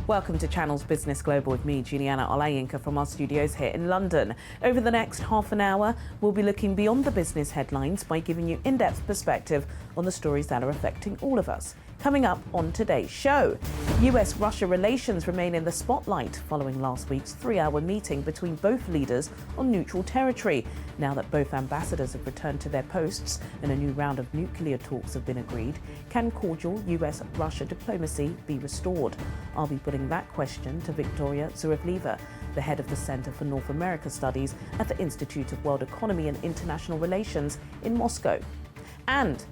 Welcome to Channel's Business Global with me, Juliana Olayinka, from our studios here in London. Over the next half an hour, we'll be looking beyond the business headlines by giving you in-depth perspective on the stories that are affecting all of us. Coming up on today's show, US-Russia relations remain in the spotlight following last week's 3-hour meeting between both leaders on neutral territory. Now that both ambassadors have returned to their posts and a new round of nuclear talks have been agreed, can cordial US-Russia diplomacy be restored? I'll be putting that question to Victoria Zurevleva, the head of the Center for North America Studies at the Institute of World Economy and International Relations in Moscow. And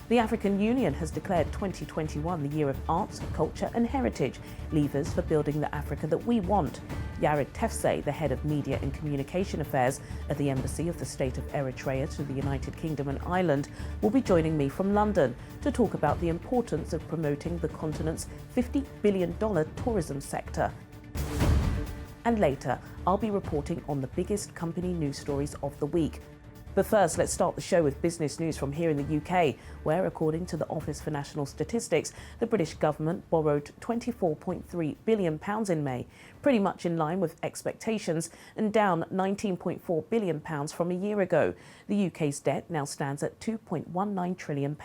the African Union has declared 2021 the year of arts, culture and heritage, levers for building the Africa that we want. Yared Tefse, the head of media and communication affairs at the Embassy of the State of Eritrea to the United Kingdom and Ireland, will be joining me from London to talk about the importance of promoting the continent's $50 billion tourism sector. And later, I'll be reporting on the biggest company news stories of the week. But first, let's start the show with business news from here in the UK, where, according to the Office for National Statistics, the British government borrowed £24.3 billion in May, pretty much in line with expectations and down £19.4 billion from a year ago. The UK's debt now stands at £2.19 trillion,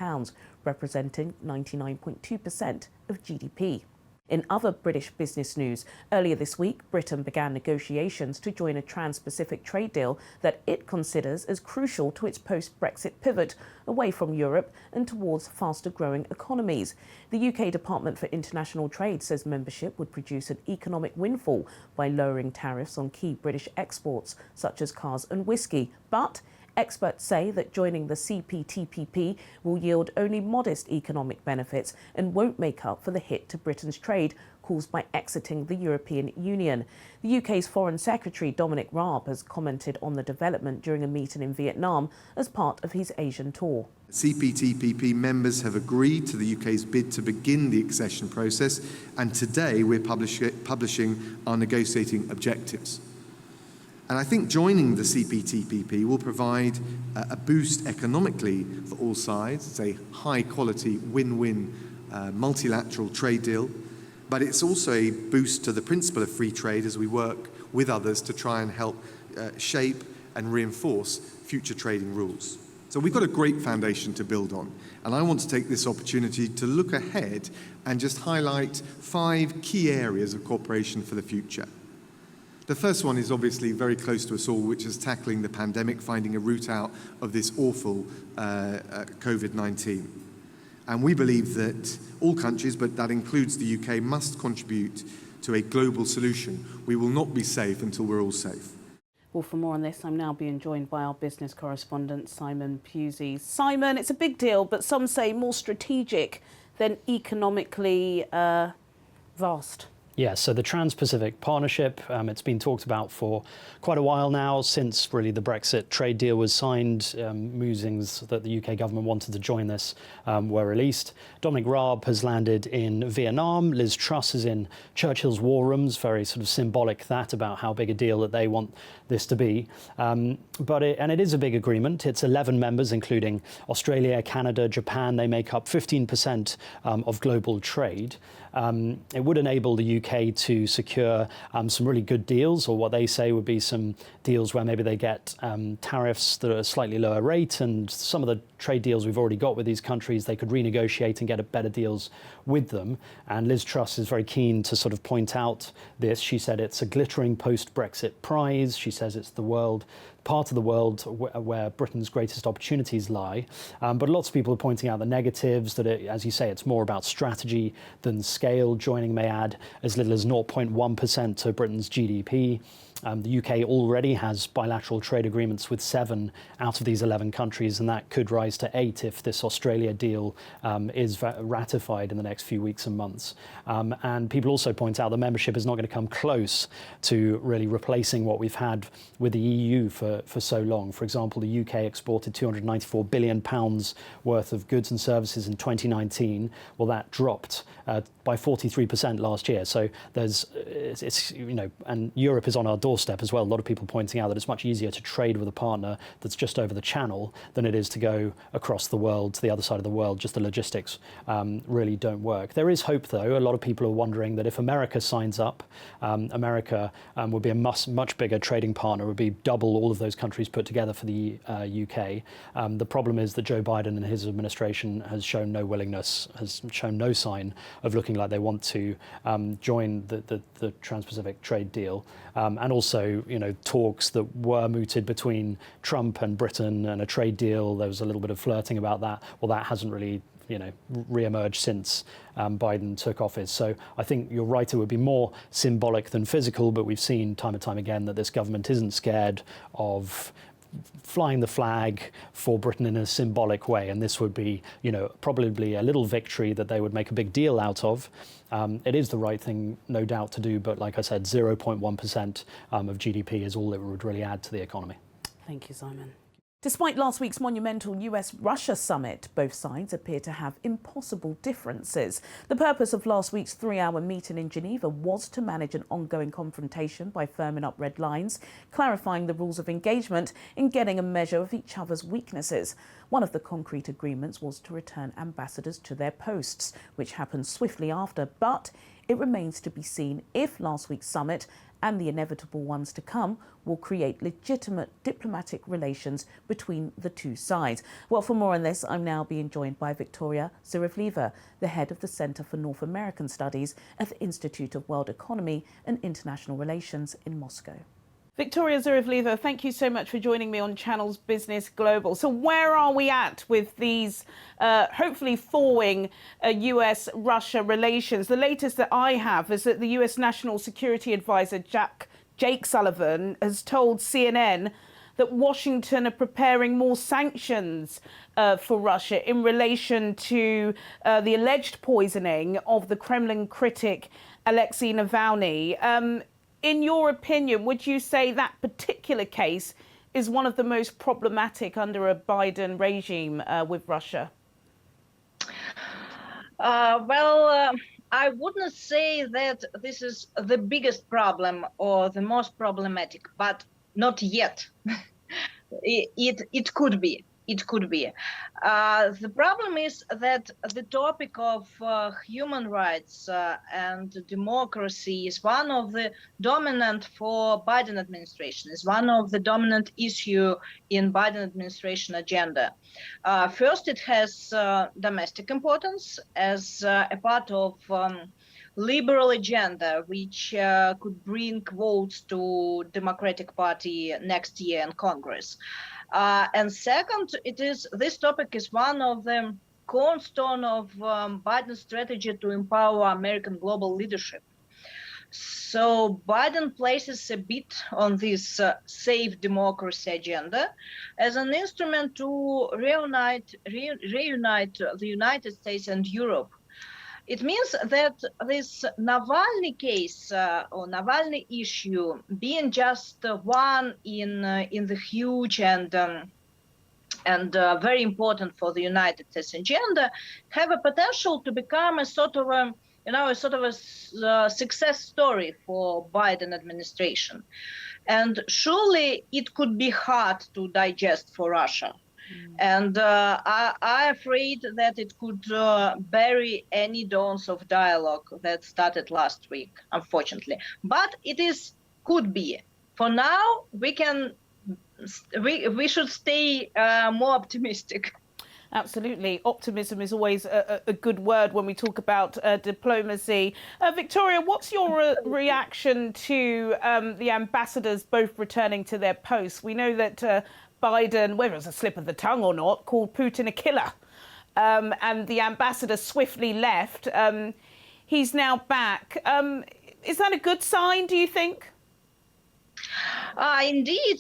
representing 99.2% of GDP. In other British business news, earlier this week, Britain began negotiations to join a Trans-Pacific trade deal that it considers as crucial to its post-Brexit pivot away from Europe and towards faster-growing economies. The UK Department for International Trade says membership would produce an economic windfall by lowering tariffs on key British exports, such as cars and whisky. But experts say that joining the CPTPP will yield only modest economic benefits and won't make up for the hit to Britain's trade caused by exiting the European Union. The UK's Foreign Secretary Dominic Raab has commented on the development during a meeting in Vietnam as part of his Asian tour. CPTPP members have agreed to the UK's bid to begin the accession process, and today we're publishing our negotiating objectives. And I think joining the CPTPP will provide a boost economically for all sides. It's a high-quality, win-win multilateral trade deal, but it's also a boost to the principle of free trade as we work with others to try and help shape and reinforce future trading rules. So we've got a great foundation to build on, and I want to take this opportunity to look ahead and just highlight 5 key areas of cooperation for the future. The first one is obviously very close to us all, which is tackling the pandemic, finding a route out of this awful COVID-19. And we believe that all countries, but that includes the UK, must contribute to a global solution. We will not be safe until we're all safe. Well, for more on this, I'm now being joined by our business correspondent, Simon Pusey. Simon, it's a big deal, but some say more strategic than economically vast. Yeah, so the Trans-Pacific Partnership, it's been talked about for quite a while now, since really the Brexit trade deal was signed. Musings that the UK government wanted to join this were released. Dominic Raab has landed in Vietnam. Liz Truss is in Churchill's War Rooms, very sort of symbolic that about how big a deal that they want this to be. But it is a big agreement. It's 11 members, including Australia, Canada, Japan. They make up 15% of global trade. It would enable the UK to secure some really good deals, or what they say would be some deals where maybe they get tariffs that are a slightly lower rate, and some of the trade deals we've already got with these countries, they could renegotiate and get better deals with them. And Liz Truss is very keen to sort of point out this. She said it's a glittering post-Brexit prize. She says it's the part of the world where Britain's greatest opportunities lie. But lots of people are pointing out the negatives, that as you say, it's more about strategy than scale. Joining may add as little as 0.1% to Britain's GDP. The UK already has bilateral trade agreements with 7 out of these 11 countries, and that could rise to 8 if this Australia deal is ratified in the next few weeks and months. And people also point out the membership is not going to come close to really replacing what we've had with the EU for so long. For example, the UK exported £294 billion worth of goods and services in 2019. Well, that dropped by 43% last year. So and Europe is on our doorstep as well. A lot of people pointing out that it's much easier to trade with a partner that's just over the channel than it is to go across the world to the other side of the world. Just the logistics really don't work. There is hope, though. A lot of people are wondering that if America signs up, America would be a much bigger trading partner, would be double all of those countries put together for the UK. The problem is that Joe Biden and his administration has shown no willingness, has shown no sign of looking like they want to join the Trans-Pacific trade deal. And also, talks that were mooted between Trump and Britain and a trade deal. There was a little bit of flirting about that. Well, that hasn't really re-emerged since Biden took office. So I think you're right, it would be more symbolic than physical, but we've seen time and time again that this government isn't scared of flying the flag for Britain in a symbolic way, and this would be, probably a little victory that they would make a big deal out of. It is the right thing, no doubt, to do, but like I said, 0.1% of GDP is all it would really add to the economy. Thank you, Simon. Despite last week's monumental US-Russia summit, both sides appear to have impossible differences. The purpose of last week's 3-hour meeting in Geneva was to manage an ongoing confrontation by firming up red lines, clarifying the rules of engagement, and getting a measure of each other's weaknesses. One of the concrete agreements was to return ambassadors to their posts, which happened swiftly after, but it remains to be seen if last week's summit and the inevitable ones to come will create legitimate diplomatic relations between the two sides. Well, for more on this, I'm now being joined by Victoria Zurevleva, the head of the Centre for North American Studies at the Institute of World Economy and International Relations in Moscow. Victoria Zurevleva, thank you so much for joining me on Channel's Business Global. So where are we at with these hopefully thawing US-Russia relations? The latest that I have is that the US National Security Advisor Jake Sullivan has told CNN that Washington are preparing more sanctions for Russia in relation to the alleged poisoning of the Kremlin critic Alexei Navalny. In your opinion, would you say that particular case is one of the most problematic under a Biden regime with Russia? I wouldn't say that this is the biggest problem or the most problematic, but not yet. It could be. It could be. The problem is that the topic of human rights and democracy is one of the dominant for Biden administration, is one of the dominant issue in Biden administration agenda. First, it has domestic importance as a part of liberal agenda, which could bring votes to Democratic Party next year in Congress. And second, this topic is one of the cornerstone of Biden's strategy to empower American global leadership. So Biden places a bit on this safe democracy agenda as an instrument to reunite the United States and Europe. It means that this Navalny case or Navalny issue, being just one in the huge and very important for the United States agenda, have a potential to become a sort of a success story for Biden administration, and surely it could be hard to digest for Russia. And I'm afraid that it could bury any dawns of dialogue that started last week, unfortunately. But could be. For now, we should stay more optimistic. Absolutely. Optimism is always a good word when we talk about diplomacy. Victoria, what's your reaction to the ambassadors both returning to their posts? We know that Biden, whether it was a slip of the tongue or not, called Putin a killer. And the ambassador swiftly left. He's now back. Is that a good sign, do you think? Indeed.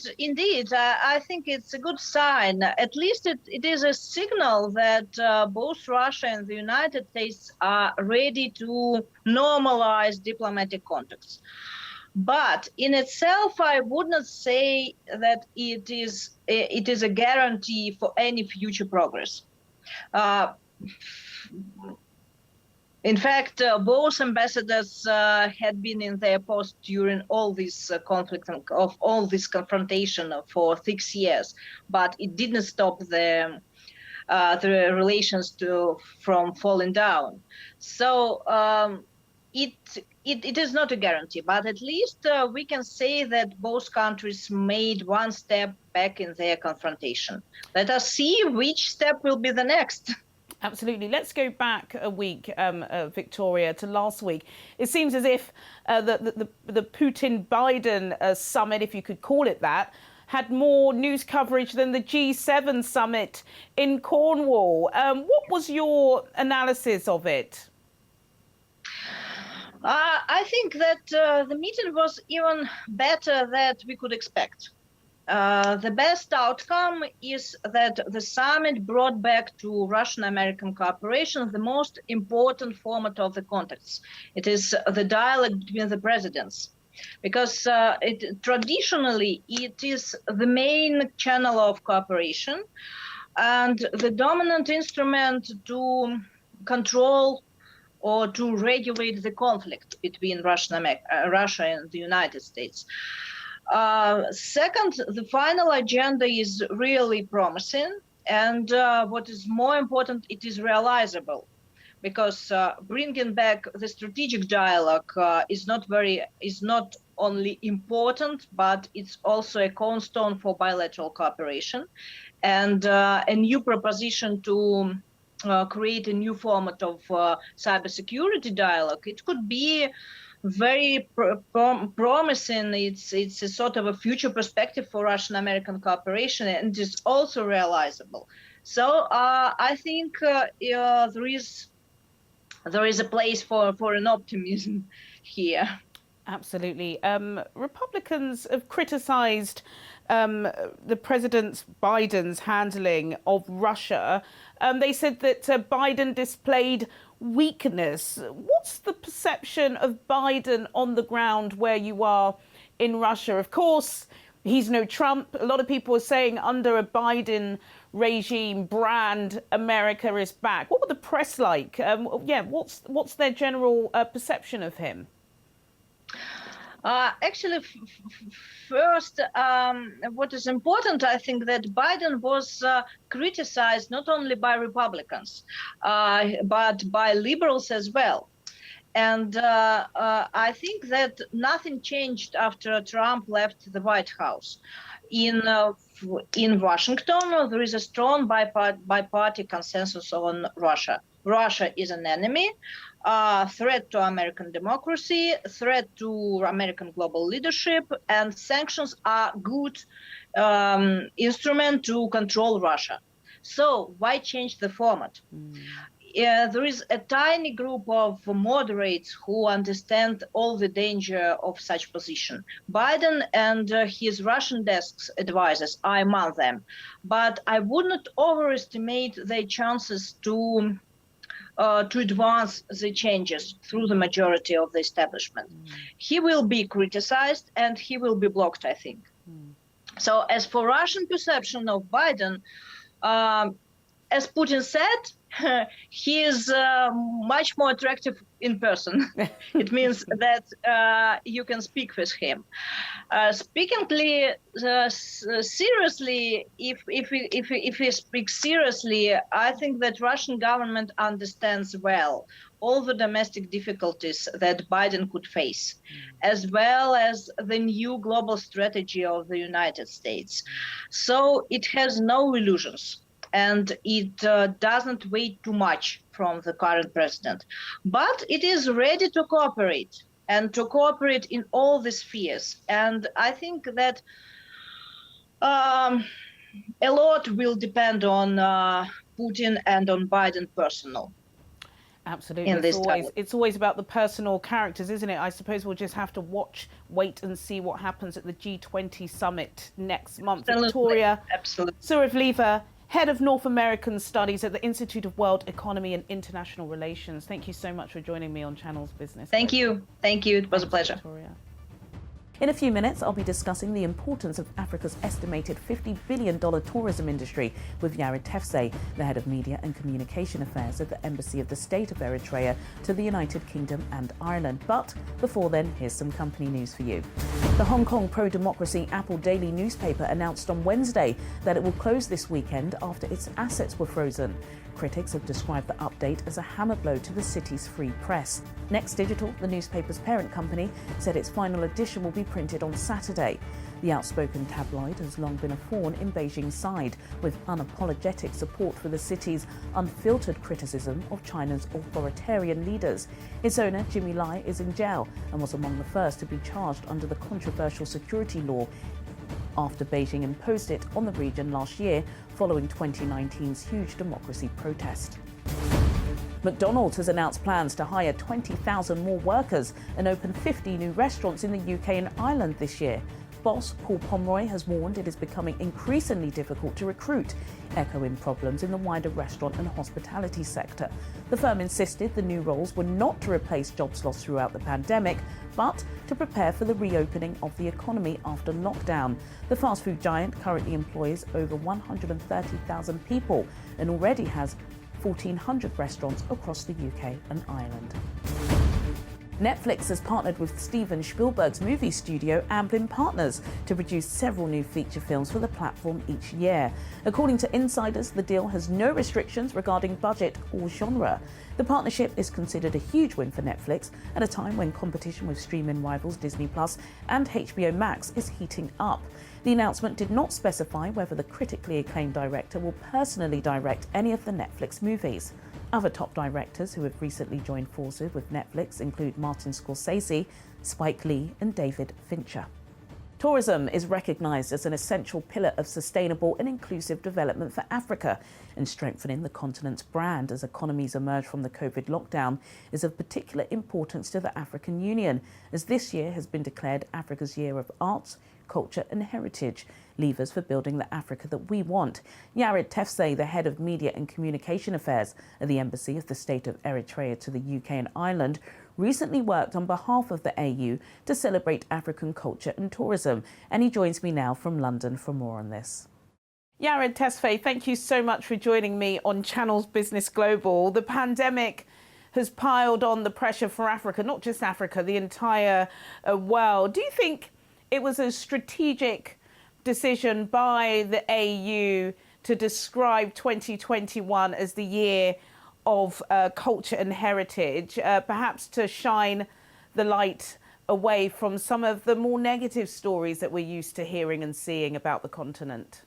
I think it's a good sign. At least it is a signal that both Russia and the United States are ready to normalize diplomatic contacts. But in itself, I would not say that it is a guarantee for any future progress. In fact, both ambassadors had been in their post during all this conflict of all this confrontation for 6 years, but it didn't stop the relations from falling down. So it is not a guarantee, but at least we can say that both countries made one step back in their confrontation. Let us see which step will be the next. Absolutely. Let's go back a week, Victoria, to last week. It seems as if the Putin-Biden summit, if you could call it that, had more news coverage than the G7 summit in Cornwall. What was your analysis of it? I think that the meeting was even better than we could expect. The best outcome is that the summit brought back to Russian-American cooperation the most important format of the contacts. It is the dialogue between the presidents, because traditionally it is the main channel of cooperation and the dominant instrument to control or to regulate the conflict between Russia and the United States. Second, the final agenda is really promising, and what is more important, it is realizable, because bringing back the strategic dialogue is not only important, but it's also a cornerstone for bilateral cooperation, and a new proposition to create a new format of cybersecurity dialogue. It could be very promising. It's a sort of a future perspective for Russian-American cooperation, and it's also realizable. So I think there is a place for an optimism here. Absolutely. Republicans have criticised the President Biden's handling of Russia. They said that Biden displayed weakness. What's the perception of Biden on the ground where you are in Russia? Of course, he's no Trump. A lot of people are saying under a Biden regime brand, America is back. What were the press like? What's their general perception of him? Actually, first, what is important, I think that Biden was criticized not only by Republicans, but by liberals as well. And I think that nothing changed after Trump left the White House. In Washington, there is a strong bi-party consensus on Russia. Russia is an enemy, threat to American democracy, threat to American global leadership, and sanctions are good instrument to control Russia. So why change the format? There is a tiny group of moderates who understand all the danger of such position. Biden and his Russian desk advisors are among them, but I would not overestimate their chances to advance the changes through the majority of the establishment. He will be criticized and he will be blocked, I think. So as for Russian perception of Biden, as Putin said, he is much more attractive in person. It means that you can speak with him. Speakingly, seriously, if we speak seriously, I think that Russian government understands well all the domestic difficulties that Biden could face, as well as the new global strategy of the United States. So it has no illusions. And it doesn't wait too much from the current president. But it is ready to cooperate, and to cooperate in all the spheres. And I think that a lot will depend on Putin and on Biden personal. Absolutely. It's always about the personal characters, isn't it? I suppose we'll just have to wait and see what happens at the G20 summit next month. Absolutely. Victoria Absolutely. Head of North American Studies at the Institute of World Economy and International Relations. Thank you so much for joining me on Channels Business. Thank you. It was a pleasure. Victoria. In a few minutes, I'll be discussing the importance of Africa's estimated $50 billion tourism industry with Yared Tefsay, the head of media and communication affairs at the Embassy of the State of Eritrea to the United Kingdom and Ireland. But before then, here's some company news for you. The Hong Kong pro-democracy Apple Daily newspaper announced on Wednesday that it will close this weekend after its assets were frozen. Critics have described the update as a hammer blow to the city's free press. Next Digital, the newspaper's parent company, said its final edition will be printed on Saturday. The outspoken tabloid has long been a thorn in Beijing's side, with unapologetic support for the city's unfiltered criticism of China's authoritarian leaders. Its owner, Jimmy Lai, is in jail and was among the first to be charged under the controversial security law after Beijing imposed it on the region last year following 2019's huge democracy protest. McDonald's has announced plans to hire 20,000 more workers and open 50 new restaurants in the UK and Ireland this year. Boss Paul Pomeroy has warned it is becoming increasingly difficult to recruit, echoing problems in the wider restaurant and hospitality sector. The firm insisted the new roles were not to replace jobs lost throughout the pandemic, but to prepare for the reopening of the economy after lockdown. The fast food giant currently employs over 130,000 people and already has 1,400 restaurants across the UK and Ireland. Netflix has partnered with Steven Spielberg's movie studio Amblin Partners to produce several new feature films for the platform each year. According to insiders, the deal has no restrictions regarding budget or genre. The partnership is considered a huge win for Netflix at a time when competition with streaming rivals Disney Plus and HBO Max is heating up. The announcement did not specify whether the critically acclaimed director will personally direct any of the Netflix movies. Other top directors who have recently joined forces with Netflix include Martin Scorsese, Spike Lee, and David Fincher. Tourism is recognised as an essential pillar of sustainable and inclusive development for Africa, and strengthening the continent's brand as economies emerge from the COVID lockdown is of particular importance to the African Union, as this year has been declared Africa's Year of Arts, Culture and Heritage, levers for building the Africa that we want. Yared Tefsay, the head of media and communication affairs at the Embassy of the State of Eritrea to the UK and Ireland, recently worked on behalf of the AU to celebrate African culture and tourism, and he joins me now from London for more on this. Yared Tefsay, thank you so much for joining me on Channel's Business Global. The pandemic has piled on the pressure for Africa, not just Africa, the entire world. Do you think it was a strategic decision by the AU to describe 2021 as the year of culture and heritage, perhaps to shine the light away from some of the more negative stories that we're used to hearing and seeing about the continent?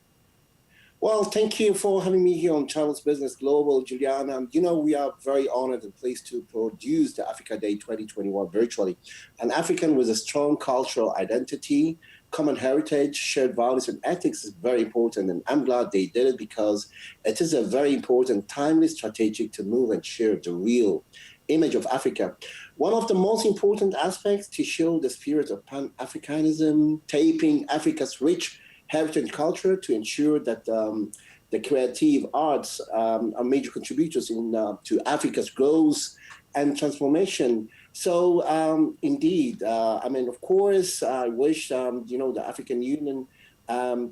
Well, thank you for having me here on Channel's Business Global, Juliana. You know, we are very honored and pleased to produce the Africa Day 2021 virtually. An African with a strong cultural identity, common heritage, shared values and ethics is very important. And I'm glad they did it because it is a very important, timely, strategic to move and share the real image of Africa. One of the most important aspects to show the spirit of Pan-Africanism, taping Africa's rich heritage and culture to ensure that the creative arts are major contributors to Africa's growth and transformation. So indeed, of course, I wish, the African Union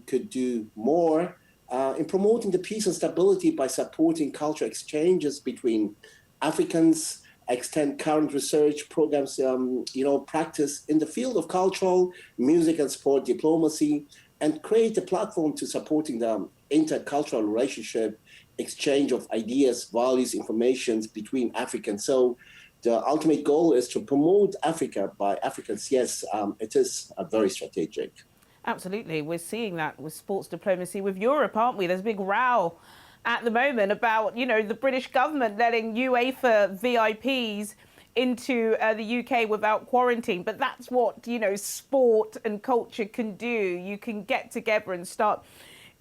could do more in promoting the peace and stability by supporting cultural exchanges between Africans, extend current research programs, practice in the field of cultural, music and sport diplomacy, and create a platform to supporting the intercultural relationship, exchange of ideas, values, information between Africans. So the ultimate goal is to promote Africa by Africans. Yes, it is very strategic. Absolutely. We're seeing that with sports diplomacy with Europe, aren't we? There's a big row at the moment about, the British government letting UEFA VIPs into the UK without quarantine. But that's what, sport and culture can do. You can get together and start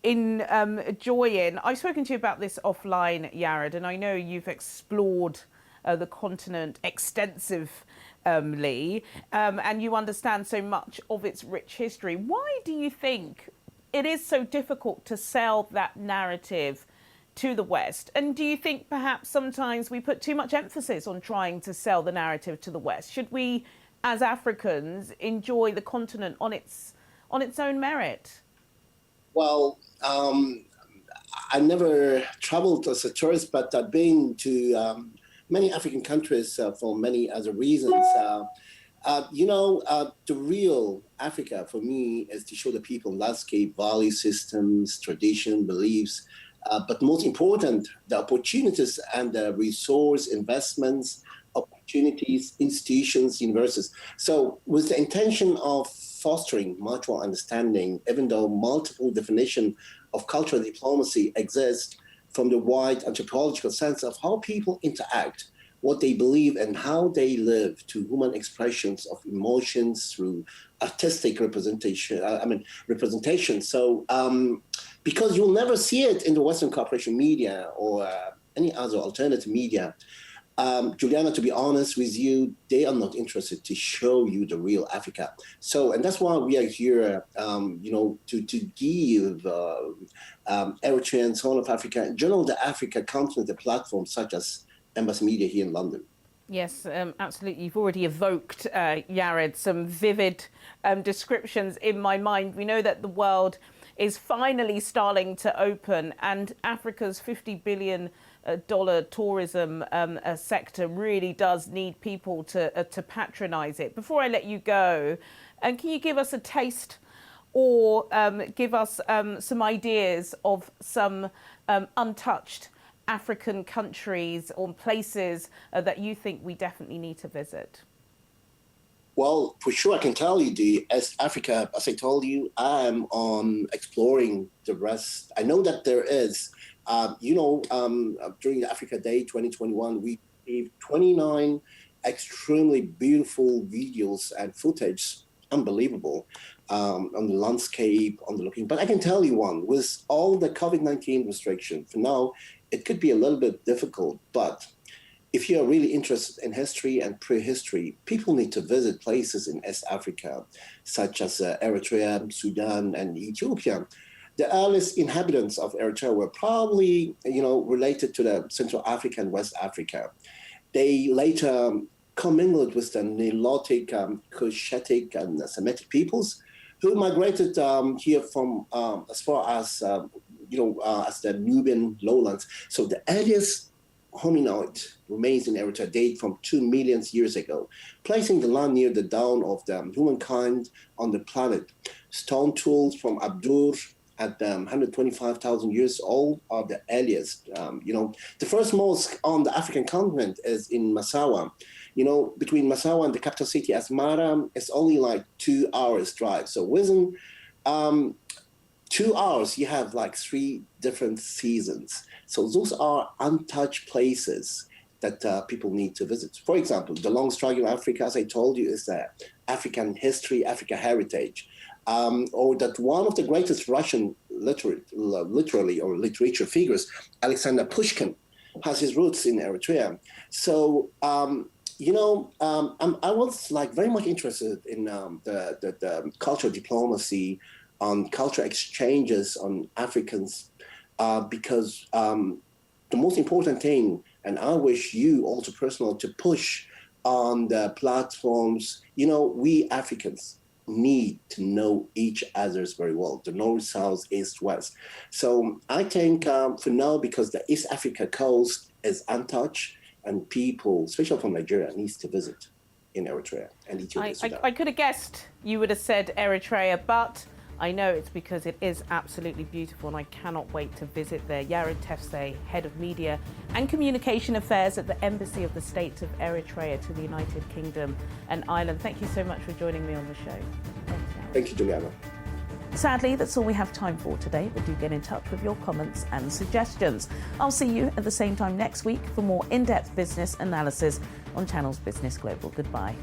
enjoying. I've spoken to you about this offline, Yared, and I know you've explored the continent extensively, and you understand so much of its rich history. Why do you think it is so difficult to sell that narrative to the West? And do you think perhaps sometimes we put too much emphasis on trying to sell the narrative to the West? Should we as Africans, enjoy the continent on its own merit? Well, I never traveled as a tourist, but I've been to many African countries for many other reasons. The real Africa for me is to show the people landscape, value systems, tradition, beliefs, but most important, the opportunities and the resource investments, opportunities, institutions, universities. So with the intention of fostering mutual understanding, even though multiple definitions of cultural diplomacy exist from the wide anthropological sense of how people interact, what they believe and how they live, to human expressions of emotions through artistic representation. So because you'll never see it in the Western corporation media or any other alternative media, Juliana, to be honest with you, they are not interested to show you the real Africa. So, and that's why we are here, to give Eritrea and Horn of Africa, in general, the Africa continent, a platform such as Embassy Media here in London. Yes, absolutely. You've already evoked, Yared, some vivid descriptions in my mind. We know that the world is finally starting to open, and Africa's $50 billion tourism sector really does need people to patronise it. Before I let you go, can you give us a taste or give us some ideas of some untouched African countries or places that you think we definitely need to visit? Well, for sure, I can tell you, as Africa, as I told you, I'm on exploring the rest. I know that there is, during the Africa Day 2021, we gave 29 extremely beautiful videos and footage, unbelievable, on the landscape, on the looking. But I can tell you one, with all the COVID-19 restrictions, for now, it could be a little bit difficult, but if you're really interested in history and prehistory, people need to visit places in East Africa, such as Eritrea, Sudan, and Ethiopia. The earliest inhabitants of Eritrea were probably, related to the Central Africa and West Africa. They later commingled with the Nilotic, Cushitic, and Semitic peoples who migrated here from as far as, as the Nubian lowlands. So the earliest hominoid remains in Eritrea date from 2 million years ago, placing the land near the dawn of the humankind on the planet. Stone tools from Abdur at 125,000 years old are the earliest. The first mosque on the African continent is in Massawa. Between Massawa and the capital city Asmara, it's only like 2 hours drive. So within 2 hours, you have like 3 different seasons. So those are untouched places that people need to visit. For example, the long struggle in Africa, as I told you, is the African history, Africa heritage, or that one of the greatest Russian literature figures, Alexander Pushkin, has his roots in Eritrea. So, I was very much interested in the cultural diplomacy, on cultural exchanges on Africans, because the most important thing, and I wish you also personally to push on the platforms, we Africans need to know each other's very well, the north, south, east, west. So I think for now, because the East Africa coast is untouched and people, especially from Nigeria, needs to visit in Eritrea and Ethiopia. I could have guessed you would have said Eritrea, but I know it's because it is absolutely beautiful and I cannot wait to visit there. Yared Tefsay, Head of Media and Communication Affairs at the Embassy of the State of Eritrea to the United Kingdom and Ireland. Thank you so much for joining me on the show. Thanks, Yared. Thank you, Juliana. Sadly, that's all we have time for today, but do get in touch with your comments and suggestions. I'll see you at the same time next week for more in-depth business analysis on Channel's Business Global. Goodbye.